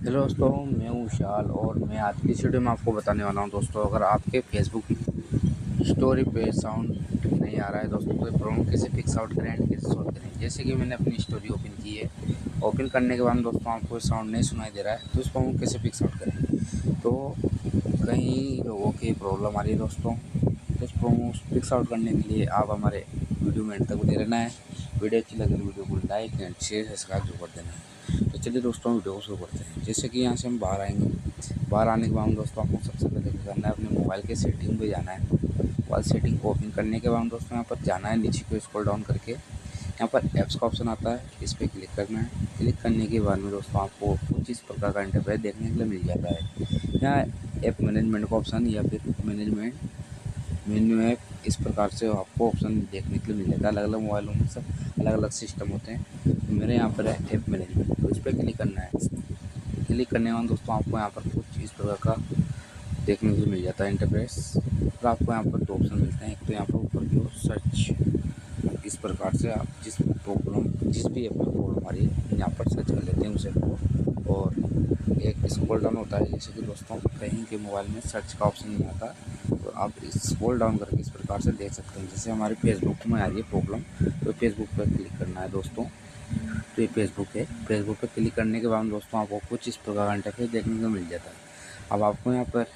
Hello दोस्तों, मैं हूँ विशाल और मैं आज की इस वीडियो में आपको बताने वाला हूँ दोस्तों, अगर आपके फेसबुक स्टोरी पे साउंड नहीं आ रहा है दोस्तों तो प्रॉब्लम कैसे फिक्स आउट करें एंड कैसे सॉल्व करें। जैसे कि मैंने अपनी स्टोरी ओपन की है, ओपन करने के बाद दोस्तों आपको साउंड नहीं सुनाई दे रहा है तो इस प्रॉब्लम कैसे फिक्स आउट करें। तो कई लोगों की प्रॉब्लम आ रही है दोस्तों, तो इस प्रॉब्लम फिक्स आउट करने के लिए आप हमारे वीडियो में एंड तक बने रहना है। वीडियो अच्छी लगे तो वीडियो को लाइक एंड शेयर सब्सक्राइब जरूर कर देना है। तो चलिए दोस्तों वीडियो को शुरू करते हैं। जैसे कि यहाँ से हम बाहर आएंगे, बाहर आने के बाद दोस्तों आपको सबसे पहले क्या करना है, अपने मोबाइल के सेटिंग पे जाना है। मोबाइल सेटिंग को ओपन करने के बाद दोस्तों यहाँ पर जाना है, नीचे को स्क्रॉल डाउन करके यहाँ पर ऐप्स का ऑप्शन आता है, इस पर क्लिक करना है। क्लिक करने के बाद में दोस्तों आपको कुछ इस प्रकार का इंटरफेस देखने के लिए मिल जाता है। यहाँ ऐप मैनेजमेंट का ऑप्शन या फिर मैनेजमेंट मेन्यू है, इस प्रकार से आपको ऑप्शन देखने के लिए मिल जाता है। अलग अलग मोबाइलों में सब अलग अलग सिस्टम होते हैं, तो मेरे यहाँ पर है ऐप मैनेजमेंट, तो इस पर क्लिक करना है। क्लिक करने के बाद दोस्तों आपको यहाँ पर कुछ इस प्रकार का देखने को मिल जाता है इंटरफेस। और आपको यहाँ पर दो ऑप्शन मिलते हैं, एक तो यहाँ पर ऊपर की ओर सर्च, इस प्रकार से आप जिस भी ऐप में प्रॉब्लम आ रही है यहाँ पर सर्च कर लेते हैं उसे। और एक स्क्रॉल डाउन होता है, जैसे कि दोस्तों कहीं के मोबाइल में सर्च का ऑप्शन नहीं आता, तो आप स्क्रॉल डाउन करके इस प्रकार से देख सकते हैं। जैसे हमारे फेसबुक में आ रही है प्रॉब्लम, तो फेसबुक पर क्लिक करना है दोस्तों। तो ये फेसबुक है, फेसबुक पर क्लिक करने के बाद दोस्तों आपको कुछ इस प्रकार का इंटरफेस देखने को मिल जाता है। अब आपको यहाँ पर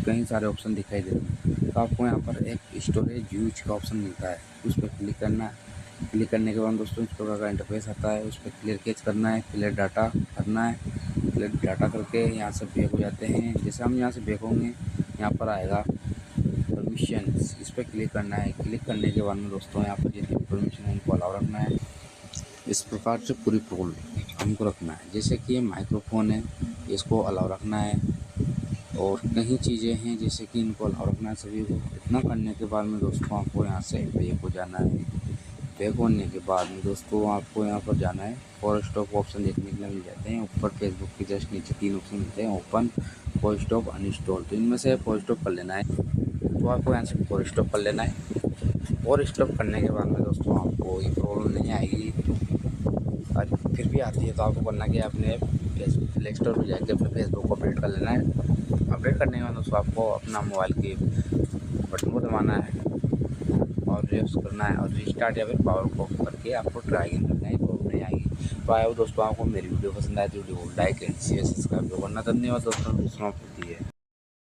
कई सारे ऑप्शन दिखाई दे रहे हैं, तो आपको यहाँ पर एक स्टोरेज यूज का ऑप्शन मिलता है, उस पर क्लिक करना है। क्लिक करने के बाद दोस्तों इस प्रकार का इंटरफेस आता है, उस पर क्लियर कैच करना है, क्लियर डाटा करना है। क्लियर डाटा करके यहाँ से बैक हो जाते हैं। जैसे हम यहाँ से बैक होंगे, यहाँ पर आएगा परमिशंस, इस पर क्लिक करना है। क्लिक करने के बाद में दोस्तों यहाँ पर जितनी परमिशन है उनको अलाउ रखना है। इस प्रकार से पूरी प्रॉब्लम हमको रखना है। जैसे कि ये माइक्रोफोन है, इसको अलाउ रखना है, और कई चीज़ें हैं जैसे कि इनको अलाउ रखना है सभी को। इतना करने के बाद में दोस्तों आपको यहाँ से बैक हो जाना है। बैक होने के बाद में दोस्तों आपको यहाँ पर जाना है, फॉर स्टॉप ऑप्शन देखने के लिए मिल जाते हैं। ऊपर फेसबुक के जस्ट नीचे तीन ऑप्शन मिलते हैं, ओपन, फॉर स्टॉप, अनइंस्टॉल। तो इनमें से फॉर स्टॉप कर लेना है, तो आपको यहाँ से फॉर स्टॉप कर लेना है। फॉर स्टॉप करने के बाद में दोस्तों आपको ये प्रॉब्लम नहीं आएगी, और फिर भी आती है तो आपको करना कि अपने प्ले स्टोर पर जाकर अपने फेसबुक को अपडेट कर लेना है। अपडेट करने के बाद दोस्तों आपको अपना मोबाइल के बटन को दबाना है और रेस करना है, और रिस्टार्ट या फिर पावर को करके आपको ट्राई करना है, प्रॉब्लम नहीं आएगी। तो आया दोस्तों, आपको मेरी वीडियो पसंद आए तो वीडियो को लाइक एंड शेयर सब्सक्राइब करना। धन्यवाद दोस्तों।